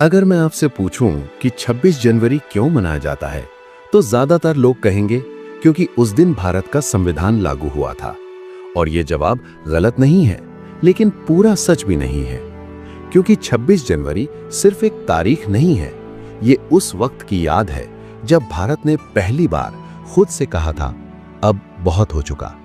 अगर मैं आपसे पूछूं कि 26 जनवरी क्यों मनाया जाता है, तो ज्यादातर लोग कहेंगे क्योंकि उस दिन भारत का संविधान लागू हुआ था। और ये जवाब गलत नहीं है, लेकिन पूरा सच भी नहीं है। क्योंकि 26 जनवरी सिर्फ एक तारीख नहीं है, ये उस वक्त की याद है जब भारत ने पहली बार खुद से कहा था, अब बहुत हो चुका।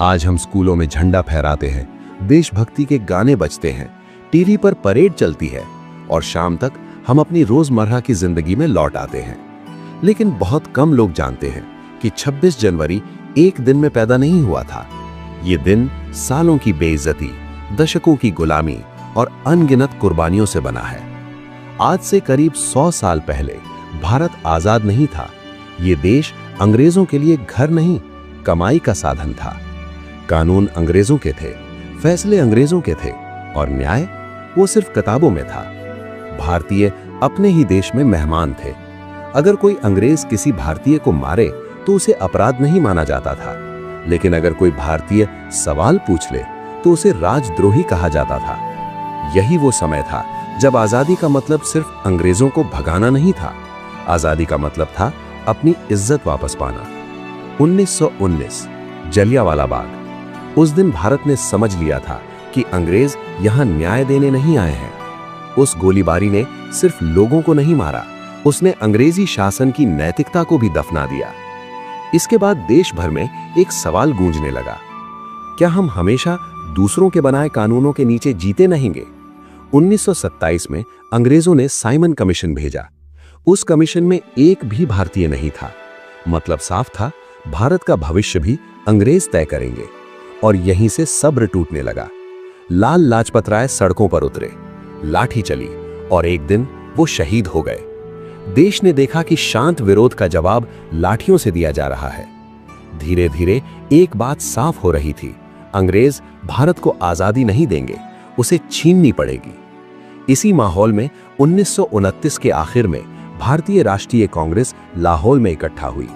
आज हम स्कूलों में झंडा फहराते हैं, देशभक्ति के गाने बजते हैं, टीवी पर परेड चलती है और शाम तक हम अपनी रोजमर्रा की जिंदगी में लौट आते हैं। लेकिन बहुत कम लोग जानते हैं कि 26 जनवरी एक दिन में पैदा नहीं हुआ था। ये दिन सालों की बेइज्जती, दशकों की गुलामी और अनगिनत कुर्बानियों से बना है। आज से करीब 100 साल पहले भारत आजाद नहीं था। ये देश अंग्रेजों के लिए घर नहीं, कमाई का साधन था। कानून अंग्रेजों के थे, फैसले अंग्रेजों के थे और न्याय वो सिर्फ किताबों में था। भारतीय अपने ही देश में मेहमान थे। अगर कोई अंग्रेज किसी भारतीय को मारे तो उसे अपराध नहीं माना जाता था, लेकिन अगर कोई भारतीय सवाल पूछ ले तो उसे राजद्रोही कहा जाता था। यही वो समय था जब आजादी का मतलब सिर्फ अंग्रेजों को भगाना नहीं था, आजादी का मतलब था अपनी इज्जत वापस पाना। 1919 जलियांवाला बाग। उस दिन भारत ने समझ लिया था कि अंग्रेज यहां न्याय देने नहीं आए हैं। उस गोलीबारी ने सिर्फ लोगों को नहीं मारा, उसने अंग्रेजी शासन की नैतिकता को भी दफना दिया। इसके बाद देश भर में एक सवाल गूंजने लगा, क्या हम हमेशा दूसरों के बनाए कानूनों के नीचे जीते रहेंगे? 1927 में अंग्रेजों ने साइमन कमीशन भेजा। उस कमीशन में एक भी भारतीय नहीं था। मतलब साफ था, भारत का भविष्य भी अंग्रेज तय करेंगे। और यहीं से सब्र टूटने लगा। लाल लाजपत राय सड़कों पर उतरे, लाठी चली और एक दिन वो शहीद हो गए। देश ने देखा कि शांत विरोध का जवाब लाठियों से दिया जा रहा है। धीरे धीरे एक बात साफ हो रही थी, अंग्रेज भारत को आजादी नहीं देंगे, उसे छीननी पड़ेगी। इसी माहौल में 1929 के आखिर में भारतीय राष्ट्रीय कांग्रेस लाहौर में इकट्ठा हुई।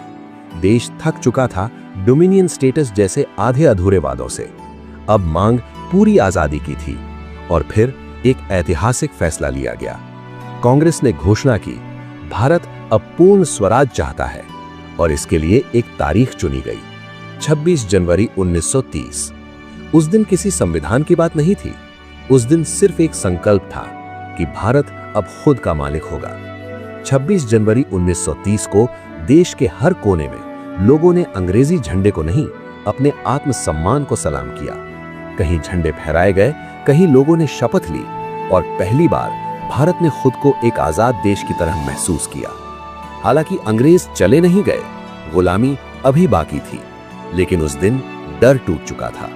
देश थक चुका था डोमिनियन स्टेटस जैसे आधे अधूरे वादों से। अब मांग पूरी आजादी की थी। और फिर एक ऐतिहासिक फैसला लिया गया। कांग्रेस ने घोषणा की, भारत अब पूर्ण स्वराज चाहता है और इसके लिए एक तारीख चुनी गई, 26 जनवरी 1930। उस दिन किसी संविधान की बात नहीं थी। उस दिन सिर्फ एक संकल्प था कि भारत अब खुद का मालिक होगा। 26 जनवरी 1930 को देश के हर कोने में लोगों ने अंग्रेजी झंडे को नहीं, अपने आत्मसम्मान को सलाम किया। कहीं झंडे फहराए गए, कहीं लोगों ने शपथ ली और पहली बार भारत ने खुद को एक आजाद देश की तरह महसूस किया। हालांकि अंग्रेज चले नहीं गए, गुलामी अभी बाकी थी, लेकिन उस दिन डर टूट चुका था।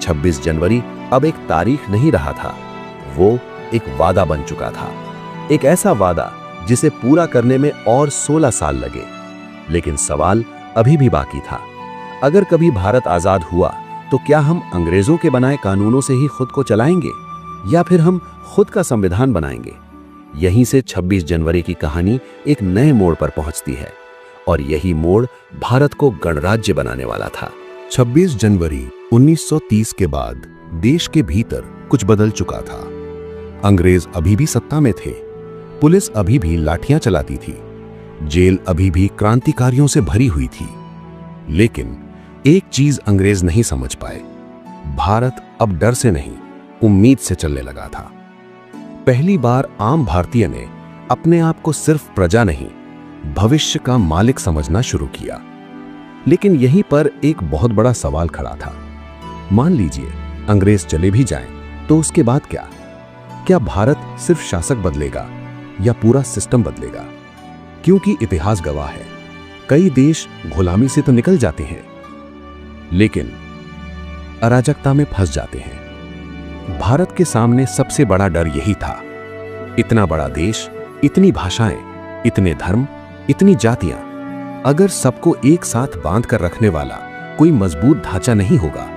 26 जनवरी अब एक तारीख नहीं रहा था, वो एक वादा बन चुका था। एक ऐसा वादा जिसे पूरा करने में और 16 साल लगे। लेकिन सवाल अभी भी बाकी था, अगर कभी भारत आजाद हुआ तो क्या हम अंग्रेजों के बनाए कानूनों से ही खुद को चलाएंगे या फिर हम खुद का संविधान बनाएंगे? यहीं से 26 जनवरी की कहानी एक नए मोड़ पर पहुंचती है और यही मोड़ भारत को गणराज्य बनाने वाला था। 26 जनवरी 1930 के बाद देश के भीतर कुछ बदल चुका था। अंग्रेज अभी भी सत्ता में थे, पुलिस अभी भी लाठियां चलाती थी, जेल अभी भी क्रांतिकारियों से भरी हुई थी। लेकिन एक चीज अंग्रेज नहीं समझ पाए, भारत अब डर से नहीं, उम्मीद से चलने लगा था। पहली बार आम भारतीय ने अपने आप को सिर्फ प्रजा नहीं, भविष्य का मालिक समझना शुरू किया। लेकिन यहीं पर एक बहुत बड़ा सवाल खड़ा था। मान लीजिए अंग्रेज चले भी जाएं, तो उसके बाद क्या? क्या भारत सिर्फ शासक बदलेगा या पूरा सिस्टम बदलेगा? क्योंकि इतिहास गवाह है, कई देश गुलामी से तो निकल जाते हैं, लेकिन अराजकता में फंस जाते हैं। भारत के सामने सबसे बड़ा डर यही था। इतना बड़ा देश, इतनी भाषाएं, इतने धर्म, इतनी जातियां, अगर सबको एक साथ बांध कर रखने वाला कोई मजबूत ढांचा नहीं होगा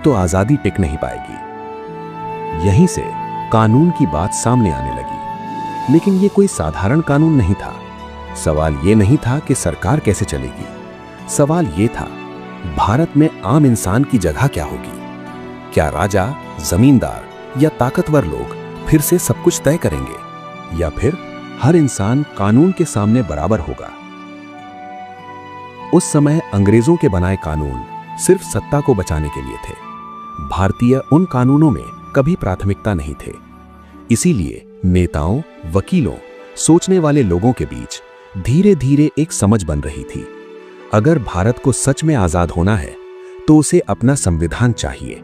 तो आजादी टिक नहीं पाएगी। यहीं से कानून की बात सामने आने लगी। लेकिन ये कोई साधारण कानून नहीं था। सवाल ये नहीं था कि सरकार कैसे चलेगी, सवाल ये था भारत में आम इंसान की जगह क्या होगी। क्या राजा, जमींदार या ताकतवर लोग फिर से सब कुछ तय करेंगे या फिर हर इंसान कानून के सामने बराबर होगा। उस समय अंग्रेजों के बनाए कानून सिर्फ सत्ता को बचाने के लिए थे। भारतीय उन कानूनों में कभी प्राथमिकता नहीं थे। इसीलिए नेताओं, वकीलों, सोचने वाले लोगों के बीच धीरे धीरे एक समझ बन रही थी। अगर भारत को सच में आजाद होना है तो उसे अपना संविधान चाहिए।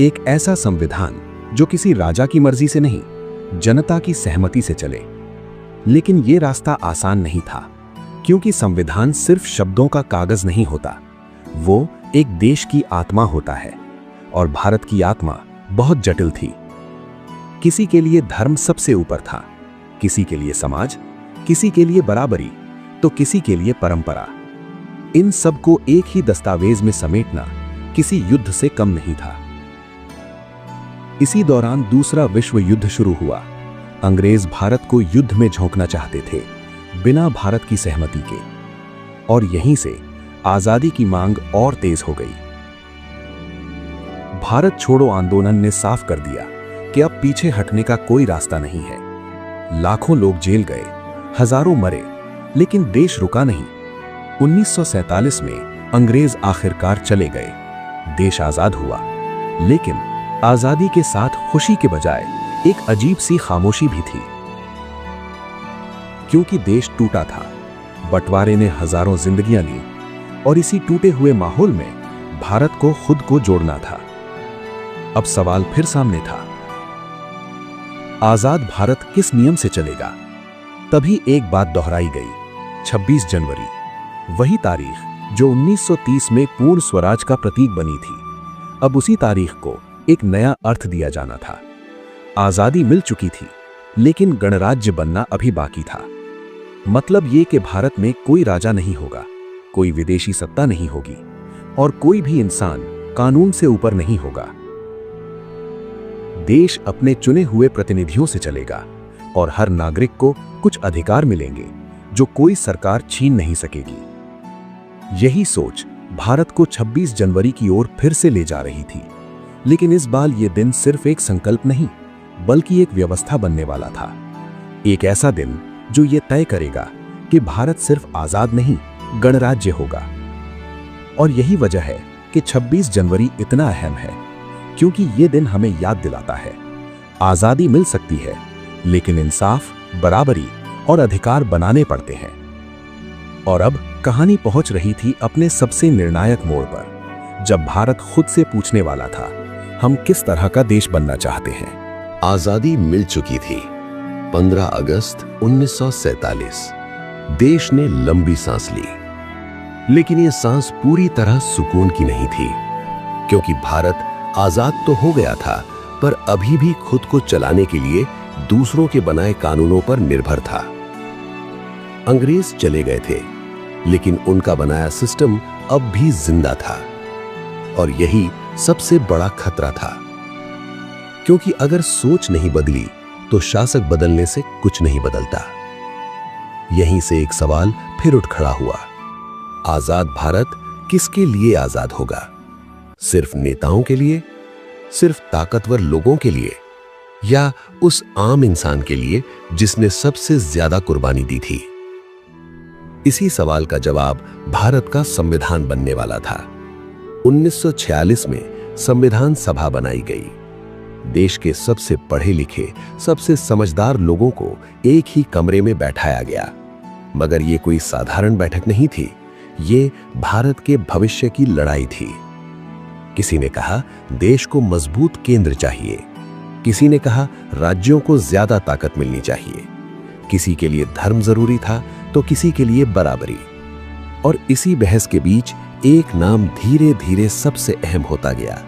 एक ऐसा संविधान जो किसी राजा की मर्जी से नहीं, जनता की सहमति से चले। लेकिन यह रास्ता आसान नहीं था, क्योंकि संविधान सिर्फ शब्दों का कागज नहीं होता, वो एक देश की आत्मा होता है। और भारत की आत्मा बहुत जटिल थी। किसी के लिए धर्म सबसे ऊपर था, किसी के लिए समाज, किसी के लिए बराबरी, तो किसी के लिए परंपरा। इन सब को एक ही दस्तावेज में समेटना किसी युद्ध से कम नहीं था। इसी दौरान दूसरा विश्व युद्ध शुरू हुआ। अंग्रेज भारत को युद्ध में झोंकना चाहते थे, बिना भारत की सहमति के। और यहीं से आजादी की मांग और तेज हो गई। भारत छोड़ो आंदोलन ने साफ कर दिया कि अब पीछे हटने का कोई रास्ता नहीं है। लाखों लोग जेल गए, हजारों मरे, लेकिन देश रुका नहीं। 1947 में अंग्रेज आखिरकार चले गए, देश आजाद हुआ। लेकिन आजादी के साथ खुशी के बजाय एक अजीब सी खामोशी भी थी, क्योंकि देश टूटा था। बंटवारे ने हजारों जिंदगियां ली और इसी टूटे हुए माहौल में भारत को खुद को जोड़ना था। अब सवाल फिर सामने था, आजाद भारत किस नियम से चलेगा? तभी एक बात दोहराई गई, 26 जनवरी, वही तारीख जो 1930 में पूर्ण स्वराज का प्रतीक बनी थी। अब उसी तारीख को एक नया अर्थ दिया जाना था। आजादी मिल चुकी थी, लेकिन गणराज्य बनना अभी बाकी था। मतलब ये कि भारत में कोई राजा नहीं होगा, कोई विदेशी सत्ता नहीं होगी और कोई भी इंसान कानून से ऊपर नहीं होगा। देश अपने चुने हुए प्रतिनिधियों से चलेगा और हर नागरिक को कुछ अधिकार मिलेंगे जो कोई सरकार छीन नहीं सकेगी। यही सोच भारत को 26 जनवरी की ओर फिर से ले जा रही थी। लेकिन इस बार यह दिन सिर्फ एक संकल्प नहीं, बल्कि एक व्यवस्था बनने वाला था। एक ऐसा दिन जो यह तय करेगा कि भारत सिर्फ आजाद नहीं, गणराज्य होगा। और यही वजह है कि 26 जनवरी इतना अहम है, क्योंकि यह दिन हमें याद दिलाता है, आजादी मिल सकती है, लेकिन इंसाफ, बराबरी और अधिकार बनाने पड़ते हैं। और अब कहानी पहुंच रही थी अपने सबसे निर्णायक मोड़ पर, जब भारत खुद से पूछने वाला था, हम किस तरह का देश बनना चाहते हैं। आजादी मिल चुकी थी। 15 अगस्त 1947 देश ने लंबी सांस ली। लेकिन यह सांस पूरी तरह सुकून की नहीं थी, क्योंकि भारत आजाद तो हो गया था, पर अभी भी खुद को चलाने के लिए दूसरों के बनाए कानूनों पर निर्भर था। अंग्रेज चले गए थे, लेकिन उनका बनाया सिस्टम अब भी जिंदा था। और यही सबसे बड़ा खतरा था, क्योंकि अगर सोच नहीं बदली तो शासक बदलने से कुछ नहीं बदलता। यहीं से एक सवाल फिर उठ खड़ा हुआ, आजाद भारत किसके लिए आजाद होगा? सिर्फ नेताओं के लिए, सिर्फ ताकतवर लोगों के लिए, या उस आम इंसान के लिए जिसने सबसे ज्यादा कुर्बानी दी थी? इसी सवाल का जवाब भारत का संविधान बनने वाला था। 1946 में संविधान सभा बनाई गई। देश के सबसे पढ़े लिखे, सबसे समझदार लोगों को एक ही कमरे में बैठाया गया। मगर यह कोई साधारण बैठक नहीं थी, ये भारत के भविष्य की लड़ाई थी। किसी ने कहा देश को मजबूत केंद्र चाहिए, किसी ने कहा राज्यों को ज्यादा ताकत मिलनी चाहिए, किसी के लिए धर्म जरूरी था तो किसी के लिए बराबरी। और इसी बहस के बीच एक नाम धीरे धीरे सबसे अहम होता गया,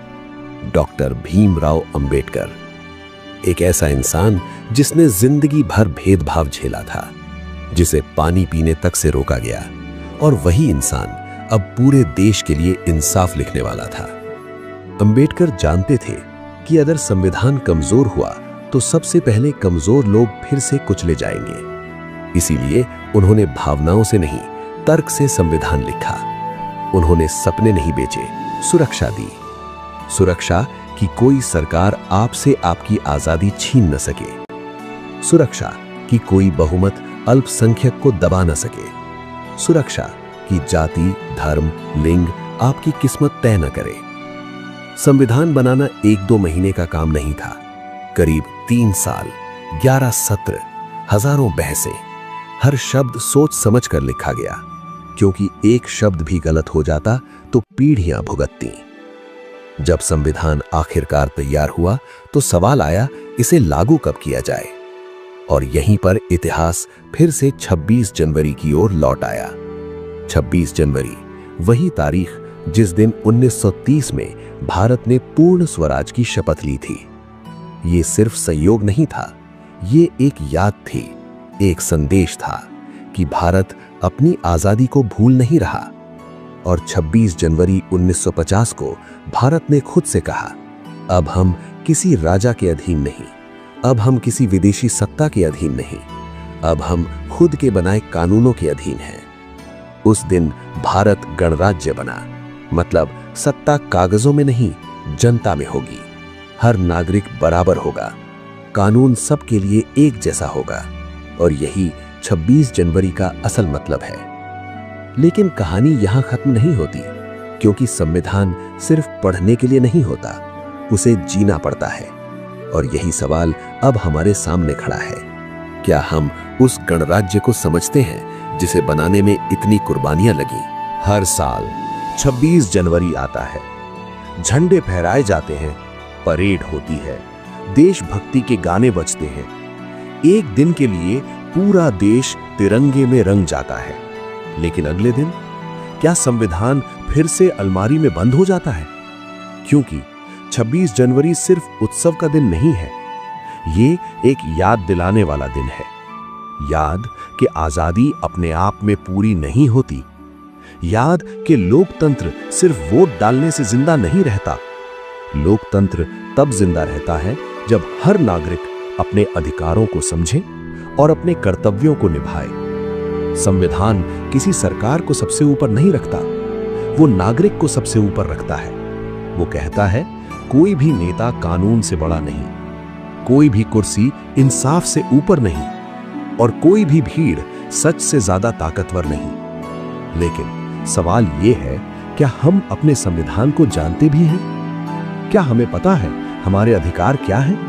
डॉक्टर भीमराव अंबेडकर। एक ऐसा इंसान जिसने जिंदगी भर भेदभाव झेला था, जिसे पानी पीने तक से रोका गया, और वही इंसान अब पूरे देश के लिए इंसाफ लिखने वाला था। अंबेडकर जानते थे कि अगर संविधान कमजोर हुआ तो सबसे पहले कमजोर लोग फिर से कुचले जाएंगे। इसीलिए उन्होंने भावनाओं से नहीं, तर्क से संविधान लिखा। उन्होंने सपने नहीं बेचे, सुरक्षा दी। सुरक्षा कि कोई सरकार आपसे आपकी आजादी छीन न सके। सुरक्षा कि कोई बहुमत अल्पसंख्यक को दबा न सके, सुरक्षा कि जाति, धर्म, लिंग आपकी किस्मत तय न करे। संविधान बनाना 1-2 महीने का काम नहीं था। करीब 3 साल, 11 सत्र, हजारों बहसें, हर शब्द सोच समझ कर लिखा गया, क्योंकि एक शब्द भी गलत हो जाता तो पीढ़ियां भुगतती। जब संविधान आखिरकार तैयार हुआ तो सवाल आया, इसे लागू कब किया जाए। और यहीं पर इतिहास फिर से 26 जनवरी की ओर लौट आया। 26 जनवरी, वही तारीख जिस दिन 1930 में भारत ने पूर्ण स्वराज की शपथ ली थी। ये सिर्फ संयोग नहीं था, ये एक याद थी, एक संदेश था कि भारत अपनी आजादी को भूल नहीं रहा। और 26 जनवरी 1950 को भारत ने खुद से कहा, अब हम किसी राजा के अधीन नहीं, अब हम किसी विदेशी सत्ता के अधीन नहीं, अब हम खुद के बनाए कानूनों के अधीन हैं। उस दिन भारत गणराज्य बना, मतलब सत्ता कागजों में नहीं, जनता में होगी। हर नागरिक बराबर होगा, कानून सबके लिए एक जैसा होगा। और यही 26 जनवरी का असल मतलब है। लेकिन कहानी यहां खत्म नहीं होती, क्योंकि संविधान सिर्फ पढ़ने के लिए नहीं होता, उसे जीना पड़ता है। और यही सवाल अब हमारे सामने खड़ा है, क्या हम उस गणराज्य को समझते हैं जिसे बनाने में इतनी कुर्बानियां लगी? हर साल 26 जनवरी आता है, झंडे फहराए जाते हैं, परेड होती है, देशभक्ति के गाने बजते हैं। एक दिन के लिए पूरा देश तिरंगे में रंग जाता है। लेकिन अगले दिन क्या संविधान फिर से अलमारी में बंद हो जाता है? क्योंकि 26 जनवरी सिर्फ उत्सव का दिन नहीं है, ये एक याद दिलाने वाला दिन है। याद कि आजादी अपने आप में पूरी नहीं होती, याद कि लोकतंत्र सिर्फ वोट डालने से जिंदा नहीं रहता। लोकतंत्र तब जिंदा रहता है जब हर नागरिक अपने अधिकारों को समझे और अपने कर्तव्यों को निभाए। संविधान किसी सरकार को सबसे ऊपर नहीं रखता, वो नागरिक को सबसे ऊपर रखता है। वो कहता है, कोई भी नेता कानून से बड़ा नहीं, कोई भी कुर्सी इंसाफ से ऊपर नहीं, और कोई भी भीड़ सच से ज्यादा ताकतवर नहीं। लेकिन सवाल ये है, क्या हम अपने संविधान को जानते भी हैं? क्या हमें पता है हमारे अधिकार क्या हैं?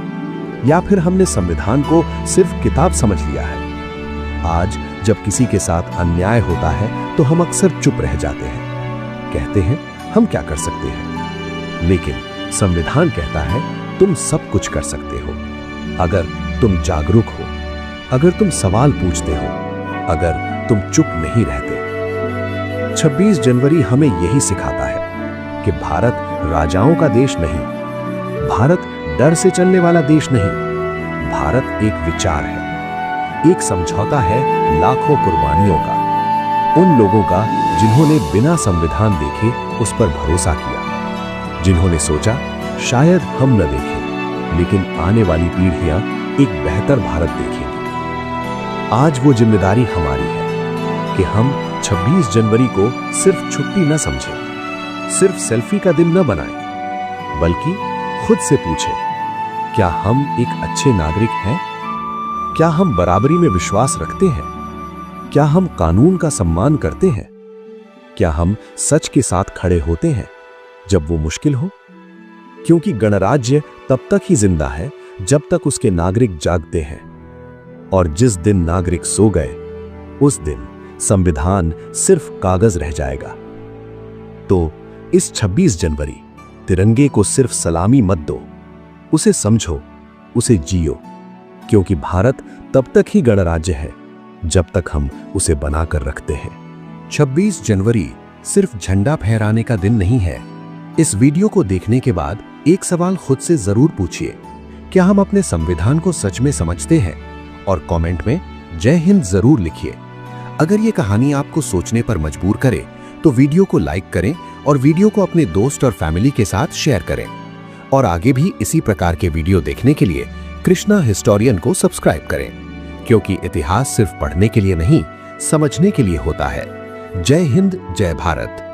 या फिर हमने संविधान को सिर्फ किताब समझ लिया है? आज जब किसी के साथ अन्याय होता है तो हम अक्सर चुप रह जाते हैं, कहते हैं हम क्या कर सकते हैं। लेकिन संविधान कहता है तुम सब कुछ कर सकते हो, अगर तुम जागरूक हो, अगर तुम सवाल पूछते हो, अगर तुम चुप नहीं रहते। 26 जनवरी हमें यही सिखाता है कि भारत राजाओं का देश नहीं, भारत डर से चलने वाला देश नहीं, भारत एक विचार है, एक समझौता है लाखों कुर्बानियों का, उन लोगों का जिन्होंने बिना संविधान देखे उस पर भरोसा किया, जिन्होंने सोचा शायद हम न देखें, लेकिन आने वाली पीढ़ियां एक बेहतर भारत देखेंगी। आज वो जिम्मेदारी हमारी है कि हम 26 जनवरी को सिर्फ छुट्टी न समझें, सिर्फ सेल्फी का दिन न बनाएं, बल्कि खुद से पूछें, क्या हम एक अच्छे नागरिक हैं? क्या हम बराबरी में विश्वास रखते हैं? क्या हम कानून का सम्मान करते हैं? क्या हम सच के साथ खड़े होते हैं जब वो मुश्किल हो? क्योंकि गणराज्य तब तक ही जिंदा है जब तक उसके नागरिक जागते हैं, और जिस दिन नागरिक सो गए उस दिन संविधान सिर्फ कागज रह जाएगा। तो इस 26 जनवरी तिरंगे को सिर्फ सलामी मत दो, उसे समझो, उसे जियो, क्योंकि भारत तब तक ही गणराज्य है जब तक हम उसे बनाकर रखते हैं। 26 जनवरी सिर्फ झंडा फहराने का दिन नहीं है। इस वीडियो को देखने के बाद एक सवाल खुद से जरूर पूछिए, क्या हम अपने संविधान को सच में समझते हैं? और कमेंट में जय हिंद जरूर लिखिए। अगर ये कहानी आपको सोचने पर मजबूर करे तो वीडियो को लाइक करें और वीडियो को अपने दोस्त और फैमिली के साथ शेयर करें। और आगे भी इसी प्रकार के वीडियो देखने के लिए कृष्णा हिस्टोरियन को सब्सक्राइब करें, क्योंकि इतिहास सिर्फ पढ़ने के लिए नहीं, समझने के लिए होता है। जय हिंद, जय भारत।